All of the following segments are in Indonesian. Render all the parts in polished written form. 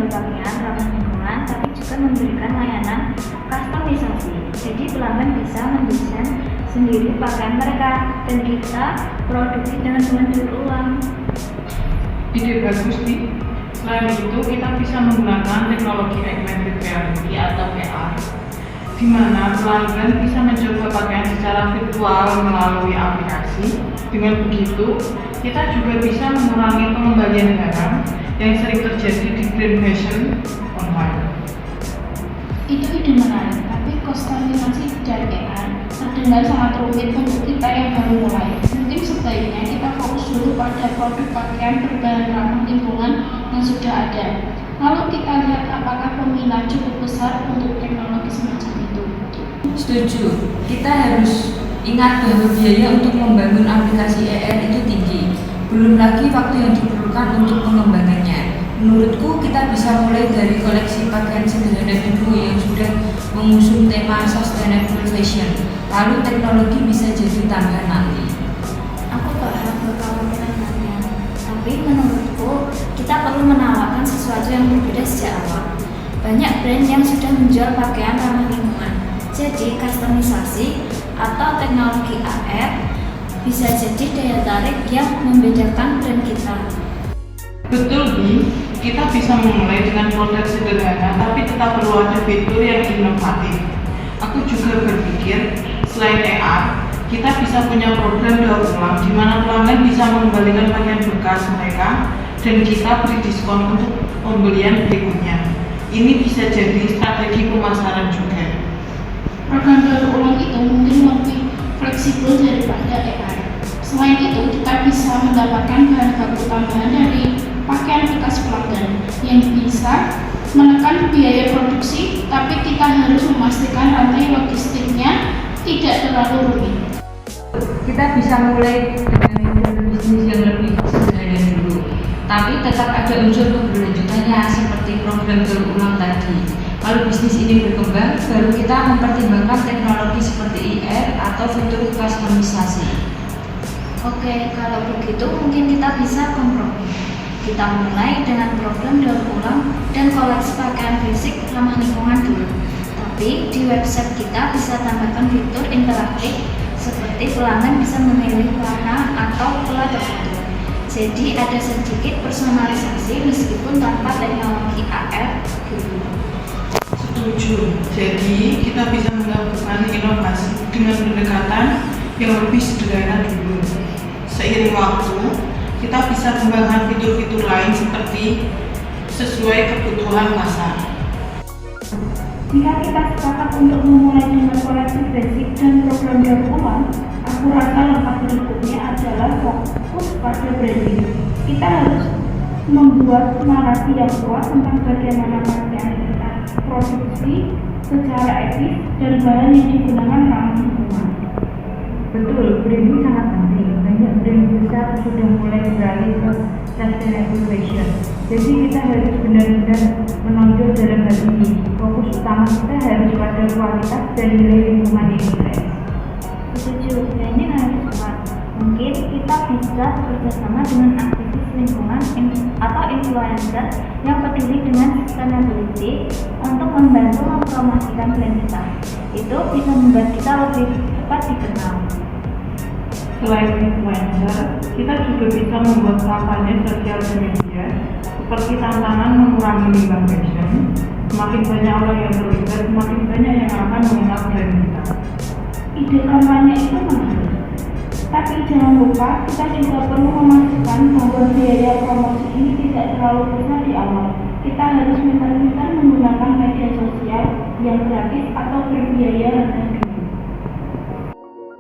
menjual pakaian ramah lingkungan, tapi juga memberikan layanan customisasi. Jadi pelanggan bisa mendesain sendiri pakaian mereka dan kita produksi dengan bahan daur ulang. Ide bagus, Di. Selain itu, kita bisa menggunakan teknologi augmented reality atau AR, di mana pelanggan bisa mencoba pakaian secara virtual melalui aplikasi. Dengan begitu, kita juga bisa mengurangi pengembalian barang yang sering terjadi di brand fashion online. Itu ide menarik, tapi customisasi dari AR terdengar sangat rumit untuk kita yang baru mulai. Mungkin sebaiknya kita fokus dulu pada produk pakaian berbahan ramah lingkungan yang sudah ada. Lalu kita lihat apakah peminat cukup besar untuk teknologi semacam itu. Setuju, kita harus ingat bahwa biaya untuk membangun aplikasi AR itu tinggi. Belum lagi waktu yang diperlukan untuk pengembangannya. Menurutku kita bisa mulai dari koleksi pakaian sederhana dulu yang sudah mengusung tema sustainable fashion. Lalu teknologi bisa jadi tambahan nanti. Aku paham kekhawatirannya, tapi menurutku kita perlu menawarkan sesuatu yang berbeda sejak awal. Banyak brand yang sudah menjual pakaian ramah lingkungan, jadi customisasi atau teknologi AR bisa jadi daya tarik yang membedakan brand kita. Betul, Bi. Kita bisa memulai dengan produk sederhana, tapi tetap perlu ada fitur yang inovatif. Aku juga berpikir, selain AR, kita bisa punya program daur ulang di mana pelanggan bisa mengembalikan pakaian bekas mereka dan kita beri diskon untuk pembelian berikutnya. Ini bisa jadi strategi pemasaran juga. Program daur ulang itu mungkin lebih fleksibel daripada AR. Selain itu, kita bisa mendapatkan bahan baku tambahan dari pakaian bekas pelanggan yang bisa menekan biaya produksi, tapi kita harus memastikan rantai logistiknya tidak terlalu rumit. Kita bisa mulai dengan model bisnis yang lebih sederhana dulu, tapi tetap ada unsur keberlanjutannya seperti program daur ulang tadi. Kalau bisnis ini berkembang, baru kita mempertimbangkan teknologi seperti AR atau fitur customisasi. Oke, kalau begitu mungkin kita bisa kompromi. Kita mulai dengan program daur ulang dan koleksi pakaian basic ramah lingkungan dulu. Tapi di website kita bisa tambahkan fitur interaktif seperti pelanggan bisa memilih warna atau pola tertentu. Jadi ada sedikit personalisasi meskipun tanpa teknologi AR dulu. Setuju. Jadi kita bisa melakukan inovasi dengan pendekatan yang lebih sederhana dulu. Seiring waktu, kita bisa kembangkan fitur-fitur lain seperti sesuai kebutuhan pasar. Jika kita sepakat untuk memulai dengan koleksi basic dan program daur ulang, aku rasa langkah berikutnya adalah fokus pada branding. Kita harus membuat narasi yang kuat tentang bagaimana pakaian kita produksi secara etis dan bahan yang digunakan ramah lingkungan. Betul, branding sangat penting. Banyak brand besar sudah mulai beralih ke sustainable fashion. Jadi kita harus benar-benar menonjol dalam hal ini. Fokus utama kita harus pada kualitas dan nilai lingkungan yang keren. Setuju, branding harus kuat. Mungkin kita bisa bekerjasama dengan aktivis lingkungan atau influencer yang peduli dengan sustainability untuk membantu mempromosikan brand kita. Itu bisa membuat kita lebih cepat dikenal. Selain influencer, kita juga bisa membuat kampanye sosial media seperti tantangan mengurangi limbah fashion. Semakin banyak orang yang terlibat, semakin banyak yang akan mengenal brand kita. Ide kampanye itu menarik. Tapi jangan lupa, kita juga perlu memastikan bahwa biaya promosi ini tidak terlalu besar di awal. Kita harus pintar-pintar menggunakan media sosial yang gratis atau berbiaya rendah dulu.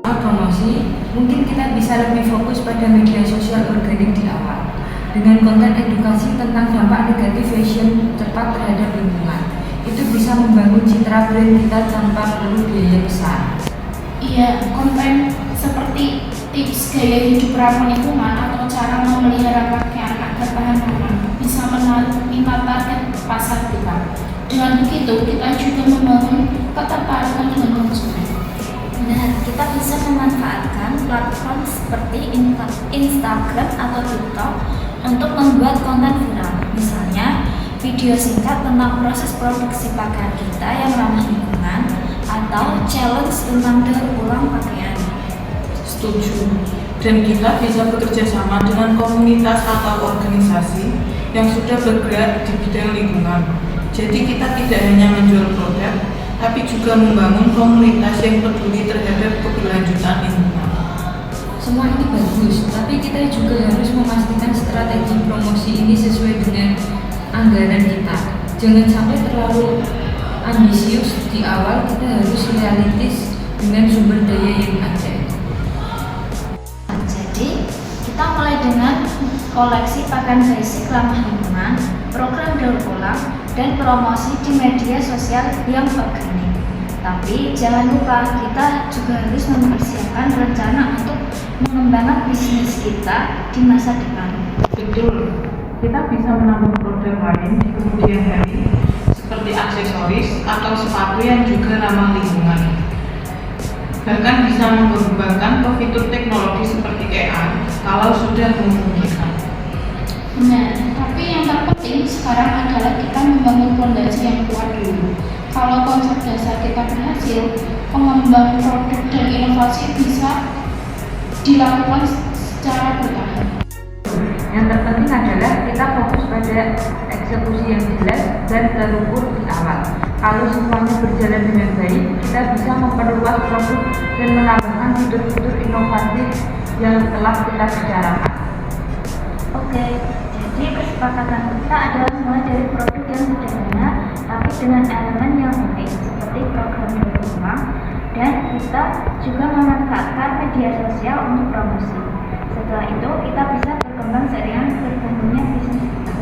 Promosi, mungkin kita bisa lebih fokus pada media sosial organik di awal dengan konten edukasi tentang dampak negatif fashion cepat terhadap lingkungan. Itu bisa membangun citra brand kita tanpa perlu biaya besar. Iya, konten seperti tips gaya hidup ramah lingkungan atau cara memelihara pakaian agar tahan lama bisa menarik minat target pasar kita. Dengan begitu, kita juga membangun ketertarikan dengan konsumen. Benar, kita bisa memanfaatkan platform seperti Instagram atau TikTok untuk membuat konten viral. Misalnya, video singkat tentang proses produksi pakaian kita yang ramah lingkungan, atau challenge tentang daur ulang pakaian. Setuju. Dan kita bisa bekerja sama dengan komunitas atau organisasi yang sudah bergerak di bidang lingkungan. Jadi kita tidak hanya menjual produk, tapi juga membangun komunitas yang peduli terhadap keberlanjutan lingkungan. Semua ini bagus, tapi kita juga harus memastikan strategi promosi ini sesuai dengan anggaran kita. Jangan sampai terlalu ambisius di awal, kita harus realistis dengan sumber daya yang ada. Jadi, kita mulai dengan koleksi pakaian basic ramah lingkungan, program daur ulang, dan promosi di media sosial yang organik. Tapi jangan lupa kita juga harus mempersiapkan rencana untuk mengembangkan bisnis kita di masa depan. Betul, kita bisa menambah produk lain di kemudian hari seperti aksesoris atau sepatu yang juga ramah lingkungan. Bahkan bisa mengembangkan ke fitur teknologi seperti AR kalau sudah memungkinkan. Nah, tapi yang terpenting sekarang adalah kita membangun fondasi yang kuat dulu. Kalau konsep dasar kita berhasil, pengembang produk dan inovasi bisa dilakukan secara bertahap. Yang terpenting adalah kita fokus pada eksekusi yang jelas dan terukur di awal. Kalau semuanya berjalan dengan baik, kita bisa memperluas produk dan menambahkan fitur-fitur inovatif yang telah kita bicarakan. Oke, jadi kesepakatan kita adalah mulai dari produk yang sederhana tapi dengan elemen yang unik seperti program daur ulang, dan kita juga memanfaatkan media sosial untuk promosi. Setelah itu kita bisa berkembang seiring berkembangnya bisnis kita.